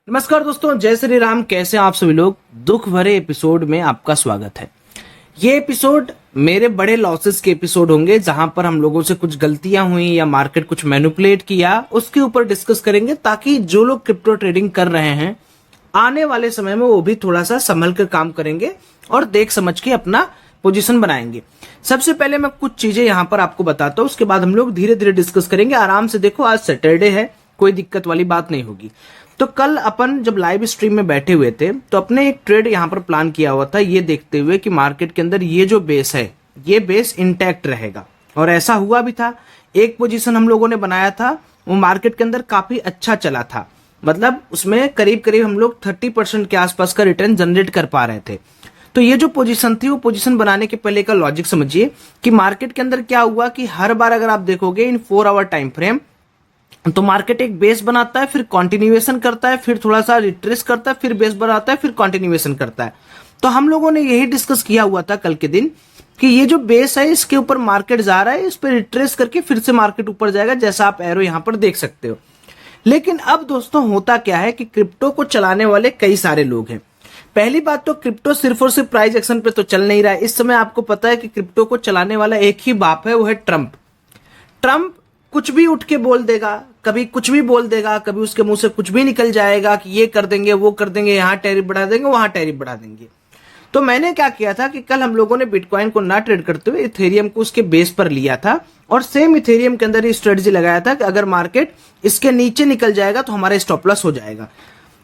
नमस्कार दोस्तों, जय श्री राम। कैसे हैं आप सभी लोग। दुख भरे एपिसोड में आपका स्वागत है। ये एपिसोड मेरे बड़े लॉसेस के एपिसोड होंगे, जहां पर हम लोगों से कुछ गलतियां हुई या मार्केट कुछ मैनिपुलेट किया उसके ऊपर डिस्कस करेंगे, ताकि जो लोग क्रिप्टो ट्रेडिंग कर रहे हैं आने वाले समय में वो भी थोड़ा सा संभल कर काम करेंगे और देख समझ के अपना पोजीशन बनाएंगे। सबसे पहले मैं कुछ चीजें यहां पर आपको बताता हूं, उसके बाद हम लोग धीरे धीरे डिस्कस करेंगे। आराम से देखो, आज सैटरडे है, कोई दिक्कत वाली बात नहीं होगी। तो कल अपन जब लाइव स्ट्रीम में बैठे हुए थे तो अपने एक ट्रेड यहां पर प्लान किया हुआ था, ये देखते हुए कि मार्केट के अंदर ये जो बेस है ये बेस इंटैक्ट रहेगा, और ऐसा हुआ भी था। एक पोजीशन हम लोगों ने बनाया था, वो मार्केट के अंदर काफी अच्छा चला था, मतलब उसमें करीब करीब हम लोग 30% के आसपास का रिटर्न जनरेट कर पा रहे थे। तो ये जो पोजीशन थी, वो पोजीशन बनाने के पहले का लॉजिक समझिए कि मार्केट के अंदर क्या हुआ कि हर बार अगर आप देखोगे इन 4 आवर टाइम फ्रेम, तो मार्केट एक बेस बनाता है, फिर कंटिन्यूएशन करता है, फिर थोड़ा सा रिट्रेस करता है, फिर बेस बनाता है, फिर कंटिन्यूएशन करता है। तो हम लोगों ने यही डिस्कस किया हुआ था कल के दिन कि ये जो बेस है इसके ऊपर मार्केट जा रहा है, इस पर रिट्रेस करके फिर से मार्केट ऊपर जाएगा, जैसा आप एरो यहां पर देख सकते हो। लेकिन अब दोस्तों होता क्या है कि क्रिप्टो को चलाने वाले कई सारे लोग हैं। पहली बात तो क्रिप्टो सिर्फ और सिर्फ प्राइस एक्शन पे तो चल नहीं रहा है। इस समय आपको पता है कि क्रिप्टो को चलाने वाला एक ही बाप है, वो है ट्रंप। ट्रंप कुछ भी उठ के बोल देगा, कभी कुछ भी बोल देगा, कभी उसके मुंह से कुछ भी निकल जाएगा कि ये कर देंगे, वो कर देंगे, यहां टैरिफ बढ़ा देंगे, वहां टैरिफ बढ़ा देंगे। तो मैंने क्या किया था कि कल हम लोगों ने बिटकॉइन को ना ट्रेड करते हुए इथेरियम को उसके बेस पर लिया था, और सेम इथेरियम के अंदर ही स्ट्रेटजी लगाया था कि अगर मार्केट इसके नीचे निकल जाएगा तो हमारा स्टॉप लॉस हो जाएगा।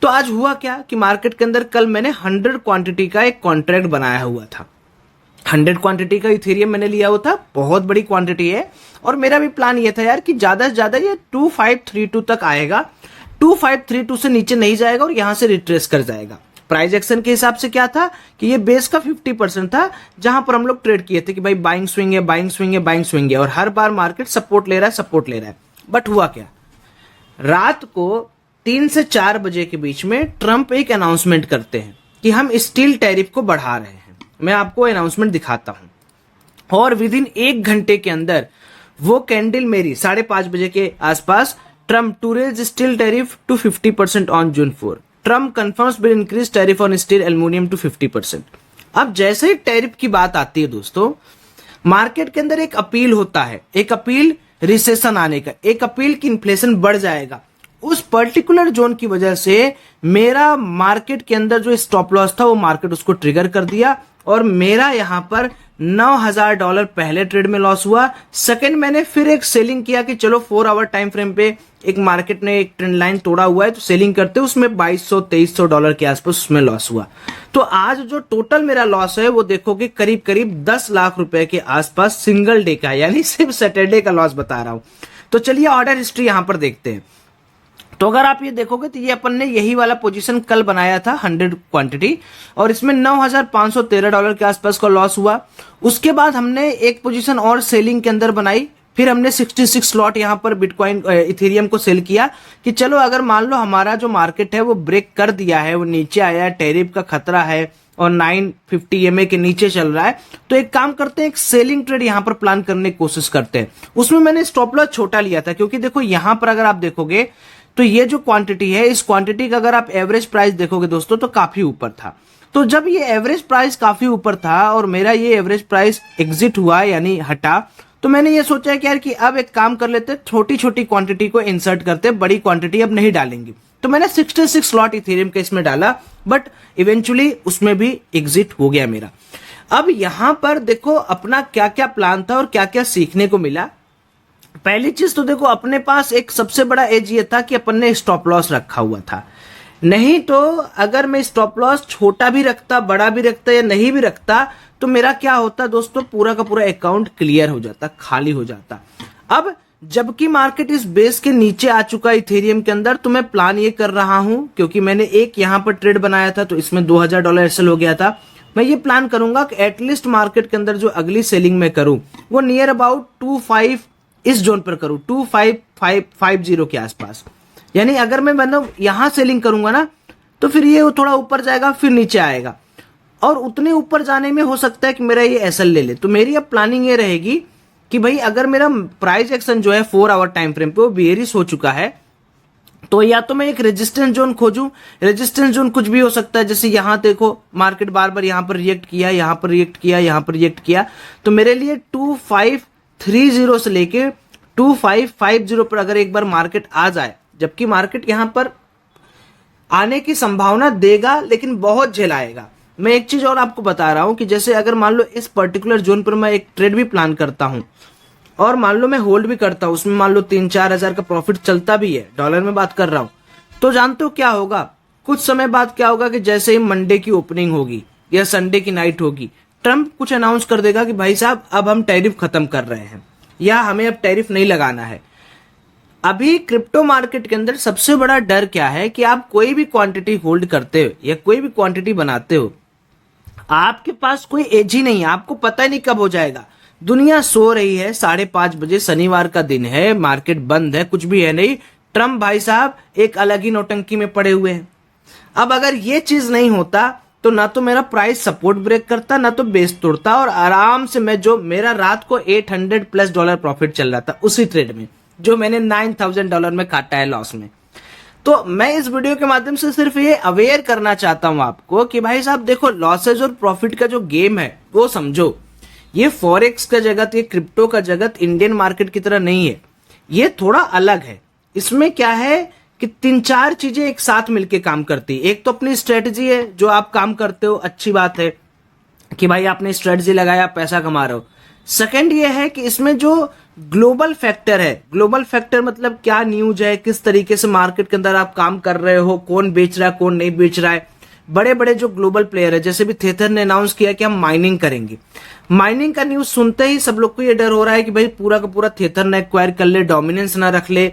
तो आज हुआ क्या कि मार्केट के अंदर कल मैंने 100 क्वांटिटी का एक कॉन्ट्रैक्ट बनाया हुआ था। 100 क्वांटिटी का इथेरियम मैंने लिया हुआ था, बहुत बड़ी क्वांटिटी है। और मेरा भी प्लान ये था यार कि ज्यादा से ज्यादा ये 2532 तक आएगा, 2532 से नीचे नहीं जाएगा और यहां से रिट्रेस कर जाएगा। प्राइस एक्शन के हिसाब से क्या था कि ये बेस का 50% था, जहां पर हम लोग ट्रेड किए थे कि भाई बाइंग स्विंग है, बाइंग स्विंग है, बाइंग स्विंग है, और हर बार मार्केट सपोर्ट ले रहा है, सपोर्ट ले रहा है। बट हुआ क्या, रात को 3 से 4 बजे के बीच में ट्रंप एक अनाउंसमेंट करते हैं कि हम स्टील टैरिफ को बढ़ा रहे हैं। मैं आपको अनाउंसमेंट दिखाता हूं, और विद इन 1 घंटे के अंदर वो कैंडल मेरी 5:30 बजे के आसपास, Trump to raise steel tariff to 50% on June 4। Trump confirms will increase tariff on steel aluminium to 50%। अब जैसे ही टैरिफ की बात आती है दोस्तों, मार्केट के अंदर एक अपील होता है, एक अपील रिसेशन आने का, एक अपील की इन्फ्लेशन बढ़ जाएगा। उस पर्टिकुलर जोन की वजह से मेरा मार्केट के अंदर जो स्टॉप लॉस था वो मार्केट उसको ट्रिगर कर दिया, और मेरा यहां पर $9,000 पहले ट्रेड में लॉस हुआ। सेकंड, मैंने फिर एक सेलिंग किया कि चलो 4 आवर टाइम फ्रेम पे एक मार्केट ने एक ट्रेंड लाइन तोड़ा हुआ है, तो सेलिंग करते उसमें $2200-2300 के आसपास उसमें लॉस हुआ। तो आज जो टोटल मेरा लॉस है वो देखोगे करीब करीब 10 लाख रुपए के आसपास सिंगल डे का, यानी सिर्फ सैटरडे का लॉस बता रहा हूं। तो चलिए ऑर्डर हिस्ट्री यहां पर देखते हैं। तो अगर आप ये देखोगे तो ये अपन ने यही वाला पोजीशन कल बनाया था 100 क्वांटिटी, और इसमें $9,513 के आसपास का लॉस हुआ। उसके बाद हमने एक पोजीशन और सेलिंग के अंदर बनाई, फिर हमने 66 स्लॉट यहां पर बिटकॉइन इथेरियम को सेल किया कि चलो अगर मान लो हमारा जो मार्केट है वो ब्रेक कर दिया है, वो नीचे आया, टैरिफ का खतरा है और 950 EMA के नीचे चल रहा है, तो एक काम करते हैं, एक सेलिंग ट्रेड यहां पर प्लान करने की कोशिश करते हैं। उसमें मैंने स्टॉप लॉस छोटा लिया था, क्योंकि देखो यहां पर अगर आप देखोगे तो ये जो क्वांटिटी है, इस क्वांटिटी का अगर आप एवरेज प्राइस देखोगे दोस्तों तो काफी ऊपर था। तो जब ये एवरेज प्राइस काफी ऊपर था और मेरा ये एवरेज प्राइस एग्जिट हुआ यानी हटा, तो मैंने ये सोचा कि यार कि अब एक काम कर लेते, छोटी छोटी क्वांटिटी को इंसर्ट करते, बड़ी क्वांटिटी अब नहीं डालेंगे। तो मैंने 66 स्लॉट इथेरियम का इसमें डाला, बट इवेंचुअली उसमें भी एग्जिट हो गया मेरा। अब यहां पर देखो अपना क्या क्या प्लान था और क्या क्या सीखने को मिला। पहली चीज तो देखो, अपने पास एक सबसे बड़ा एज ये था कि अपन ने स्टॉप लॉस रखा हुआ था। नहीं तो अगर मैं स्टॉप लॉस छोटा भी रखता, बड़ा भी रखता या नहीं भी रखता, तो मेरा क्या होता दोस्तों, पूरा का पूरा अकाउंट क्लियर हो जाता, खाली हो जाता। अब जबकि मार्केट इस बेस के नीचे आ चुका है इथेरियम के अंदर, तो मैं प्लान ये कर रहा हूं, क्योंकि मैंने एक यहां पर ट्रेड बनाया था तो इसमें $2000 एसएल हो गया था। मैं ये प्लान करूंगा कि एटलीस्ट मार्केट के अंदर जो अगली सेलिंग में करूं वो नियर अबाउट 25 इस जोन पर करूं, 25550 के आसपास। यानी अगर मैं मतलब यहां सेलिंग करूंगा ना, तो फिर ये थोड़ा ऊपर जाएगा, फिर नीचे आएगा, और उतने ऊपर जाने में हो सकता है कि मेरा ये एसएल ले ले। तो मेरी अब प्लानिंग ये रहेगी कि भाई अगर मेरा प्राइस एक्शन जो है 4 आवर टाइम फ्रेम पे वो बेयरिश हो चुका है, तो या तो मैं एक रेजिस्टेंस जोन खोजूं, रेजिस्टेंस जोन कुछ भी हो सकता है, जैसे यहां देखो मार्केट बार बार यहां पर रिएक्ट किया, यहां पर रिएक्ट किया, यहां पर रिएक्ट किया, तो मेरे लिए 2530 से लेके 2550 पर अगर एक बार मार्केट आ जाए, जबकि मार्केट यहां पर आने की संभावना देगा लेकिन बहुत झेलाएगा। मैं एक चीज और आपको बता रहा हूं कि जैसे अगर मान लो इस पर्टिकुलर जोन पर मैं एक ट्रेड भी प्लान करता हूं और मान लो मैं होल्ड भी करता हूं, उसमें मान लो 3-4 हजार का प्रॉफिट चलता भी है, डॉलर में बात कर रहा हूं, तो जानते हो क्या होगा? कुछ समय बाद क्या होगा कि जैसे ही मंडे की ओपनिंग होगी या संडे की नाइट होगी, ट्रंप कुछ अनाउंस कर देगा कि भाई साहब अब हम टैरिफ खत्म कर रहे हैं या हमें अब टैरिफ नहीं लगाना है। अभी क्रिप्टो मार्केट के अंदर सबसे बड़ा डर क्या है कि आप कोई भी क्वांटिटी होल्ड करते हो या कोई भी क्वांटिटी बनाते हो, आपके पास कोई एज ही नहीं है, आपको पता ही नहीं कब हो जाएगा। दुनिया सो रही है, 5:30 बजे शनिवार का दिन है, मार्केट बंद है, कुछ भी है नहीं, ट्रम्प भाई साहब एक अलग ही नौटंकी में पड़े हुए हैं। अब अगर ये चीज नहीं होता तो ना तो मेरा प्राइस सपोर्ट ब्रेक करता, ना तो बेस तोड़ता, और आराम से मैं जो मेरा रात को $800+ प्रॉफिट चल रहा था उसी ट्रेड में, जो मैंने $9000 में काटा है लॉस में। तो मैं इस वीडियो के माध्यम से सिर्फ ये अवेयर करना चाहता हूं आपको कि भाई साहब देखो, लॉसेज और प्रॉफिट का जो गेम है वो समझो। ये फॉरेक्स का जगत, ये क्रिप्टो का जगत इंडियन मार्केट की तरह नहीं है, ये थोड़ा अलग है। इसमें क्या है कि 3-4 चीजें एक साथ मिलके काम करती है। एक तो अपनी स्ट्रेटजी है, जो आप काम करते हो, अच्छी बात है कि भाई आपने स्ट्रेटजी लगाया, पैसा कमा रहे हो। सेकंड ये है कि इसमें जो ग्लोबल फैक्टर है, ग्लोबल फैक्टर मतलब क्या न्यूज है, किस तरीके से मार्केट के अंदर आप काम कर रहे हो, कौन बेच रहा है, कौन नहीं बेच रहा है। बड़े बड़े जो ग्लोबल प्लेयर है, जैसे भी थेथर ने अनाउंस किया कि हम माइनिंग करेंगे, माइनिंग का न्यूज सुनते ही सब लोग को ये डर हो रहा है कि भाई पूरा का पूरा थेथर ना एक्वायर कर ले, डोमिनेंस ना रख ले,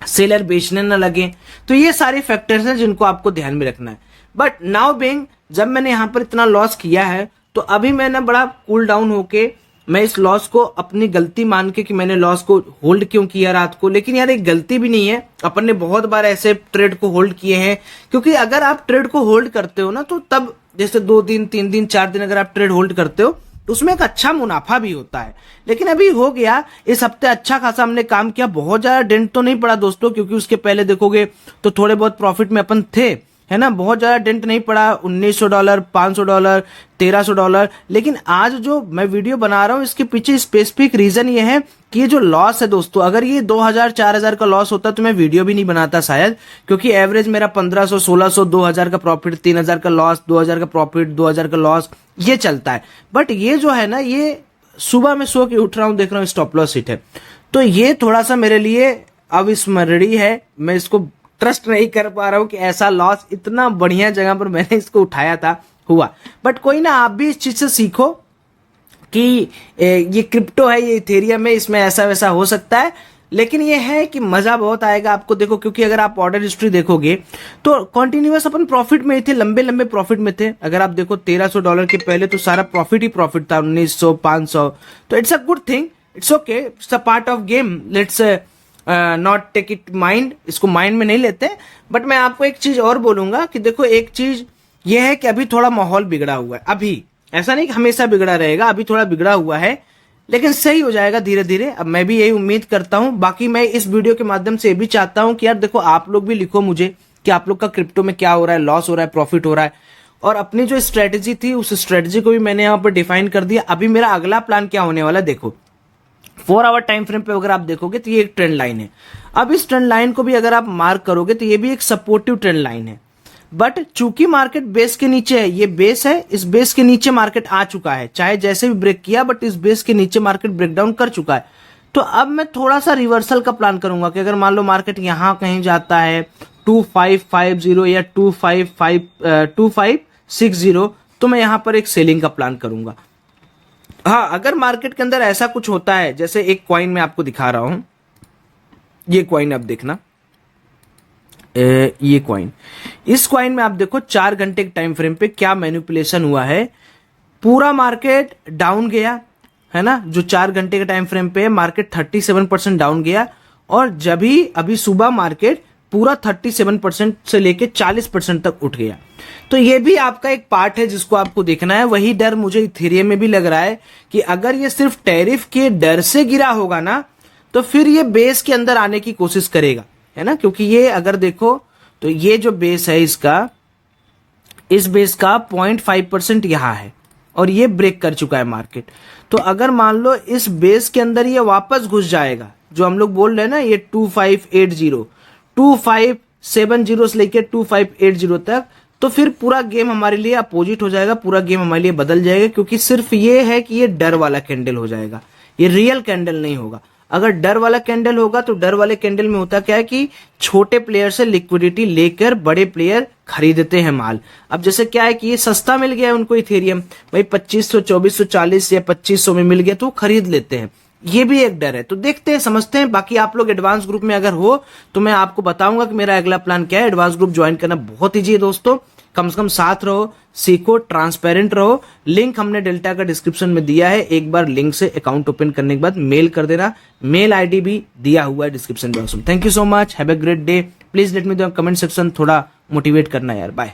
सेलर बेचने ना लगे। तो ये सारे फैक्टर्स हैं जिनको आपको ध्यान में रखना है। बट नाउ बीइंग, जब मैंने यहां पर इतना लॉस किया है तो अभी मैंने बड़ा कूल डाउन होके मैं इस लॉस को अपनी गलती मान के कि मैंने लॉस को होल्ड क्यों किया रात को, लेकिन यार एक गलती भी नहीं है, अपन ने बहुत बार ऐसे ट्रेड को होल्ड किए हैं। क्योंकि अगर आप ट्रेड को होल्ड करते हो ना, तो तब जैसे 2 दिन 3 दिन 4 दिन अगर आप ट्रेड होल्ड करते हो तो उसमें एक अच्छा मुनाफा भी होता है। लेकिन अभी हो गया, इस हफ्ते अच्छा खासा हमने काम किया, बहुत ज्यादा डेंट तो नहीं पड़ा दोस्तों, क्योंकि उसके पहले देखोगे तो थोड़े बहुत प्रॉफिट में अपन थे, है ना, बहुत ज्यादा डेंट नहीं पड़ा, $1900, $500, $1300। लेकिन आज जो मैं वीडियो बना रहा हूं इसके पीछे स्पेसिफिक रीजन ये है कि ये जो लॉस है दोस्तों, अगर ये 2000-4000 का लॉस होता तो मैं वीडियो भी नहीं बनाता शायद, क्योंकि एवरेज मेरा 1500, 1600, 2000 का प्रॉफिट, 3000 का लॉस, 2000 का प्रॉफिट, 2000 का लॉस, ये चलता है। बट ये जो है ना, ये सुबह में सो के उठ रहा हूं, देख रहा हूं स्टॉप लॉस हिट है, तो ये थोड़ा सा मेरे लिए अविस्मरणीय है। मैं इसको ट्रस्ट नहीं कर पा रहा हूं कि ऐसा लॉस इतना बढ़िया जगह पर मैंने इसको उठाया था, हुआ। बट कोई ना, आप भी इस चीज से सीखो कि ये क्रिप्टो है, ये इथेरियम है, इसमें ऐसा वैसा हो सकता है, लेकिन ये है कि मजा बहुत आएगा आपको। देखो, क्योंकि अगर आप ऑर्डर हिस्ट्री देखोगे तो कॉन्टिन्यूअस अपन प्रॉफिट में थे, लंबे लंबे प्रॉफिट में थे। अगर आप देखो $1300 के पहले तो सारा प्रॉफिट ही प्रॉफिट था, 1900, 500। तो it's a good thing, it's okay, it's a part of game, let's not take it mind, इसको माइंड में नहीं लेते। बट मैं आपको एक चीज और बोलूंगा कि देखो, एक चीज ये है कि अभी थोड़ा माहौल बिगड़ा हुआ है, अभी ऐसा नहीं कि हमेशा बिगड़ा रहेगा, अभी थोड़ा बिगड़ा हुआ है, लेकिन सही हो जाएगा धीरे धीरे। अब मैं भी यही उम्मीद करता हूं। बाकी मैं इस वीडियो के माध्यम से ये भी चाहता हूं कि यार देखो, आप लोग भी लिखो मुझे कि आप लोग का क्रिप्टो में क्या हो रहा है, लॉस हो रहा है, प्रॉफिट हो रहा है। और अपनी जो स्ट्रेटेजी थी उस स्ट्रेटेजी को भी मैंने यहां पर डिफाइन कर दिया। अभी मेरा अगला प्लान क्या होने वाला है, देखो 4 आवर टाइम फ्रेम पे अगर आप देखोगे तो ये एक ट्रेंड लाइन है। अब इस ट्रेंड लाइन को भी अगर आप मार्क करोगे तो ये भी एक सपोर्टिव ट्रेंड लाइन है। बट चूंकि मार्केट बेस के नीचे है, ये बेस है, इस बेस के नीचे मार्केट आ चुका है, चाहे जैसे भी ब्रेक किया, बट इस बेस के नीचे मार्केट ब्रेकडाउन कर चुका है। तो अब मैं थोड़ा सा रिवर्सल का प्लान करूंगा कि अगर मान लो मार्केट यहां कहीं जाता है 2550 या 2560, तो मैं यहां पर एक सेलिंग का प्लान करूंगा। हाँ, अगर मार्केट के अंदर ऐसा कुछ होता है, जैसे एक कॉइन में आपको दिखा रहा हूं, ये कॉइन आप देखना, ये कॉइन, इस कॉइन में आप देखो 4 घंटे के टाइम फ्रेम पे क्या मैनिपुलेशन हुआ है। पूरा मार्केट डाउन गया है ना, जो 4 घंटे के टाइम फ्रेम पे मार्केट 37% डाउन गया, और जब ही अभी सुबह मार्केट पूरा 37% से लेके 40% तक उठ गया। तो ये भी आपका एक पार्ट है जिसको आपको देखना है। वही डर मुझे इथेरियम में भी लग रहा है कि अगर ये सिर्फ टैरिफ के डर से गिरा होगा ना, तो फिर ये बेस के अंदर आने की कोशिश करेगा। है ना, क्योंकि ये अगर देखो तो ये जो बेस है इसका, इस बेस का 0.5% यहाँ है और ये ब्रेक कर चुका है मार्केट। तो अगर मान लो इस बेस के अंदर ये वापस घुस जाएगा, जो हम लोग बोल रहे हैं ना ये 2570 से लेके 2580 तक, तो फिर पूरा गेम हमारे लिए अपोजिट हो जाएगा, पूरा गेम हमारे लिए बदल जाएगा, क्योंकि सिर्फ ये है कि ये डर वाला कैंडल हो जाएगा, ये रियल कैंडल नहीं होगा। अगर डर वाला कैंडल होगा तो डर वाले कैंडल में होता क्या है कि छोटे प्लेयर से लिक्विडिटी लेकर बड़े प्लेयर खरीदते हैं माल। अब जैसे क्या है कि ये सस्ता मिल गया है उनको इथेरियम, भाई 2500 2440 या 2500 में मिल गया तो खरीद लेते हैं, ये भी एक डर है। तो देखते हैं, समझते हैं। बाकी आप लोग एडवांस ग्रुप में अगर हो तो मैं आपको बताऊंगा कि मेरा अगला प्लान क्या है। एडवांस ग्रुप ज्वाइन करना बहुत ईजी है दोस्तों, कम से कम साथ रहो, सीखो, ट्रांसपेरेंट रहो। लिंक हमने डेल्टा का डिस्क्रिप्शन में दिया है, एक बार लिंक से अकाउंट ओपन करने के बाद मेल कर देना, मेल आईडी भी दिया हुआ है डिस्क्रिप्शन बॉक्स में। Thank you so much, have a great day. Please let me know comment section, थोड़ा मोटिवेट करना यार। बाय।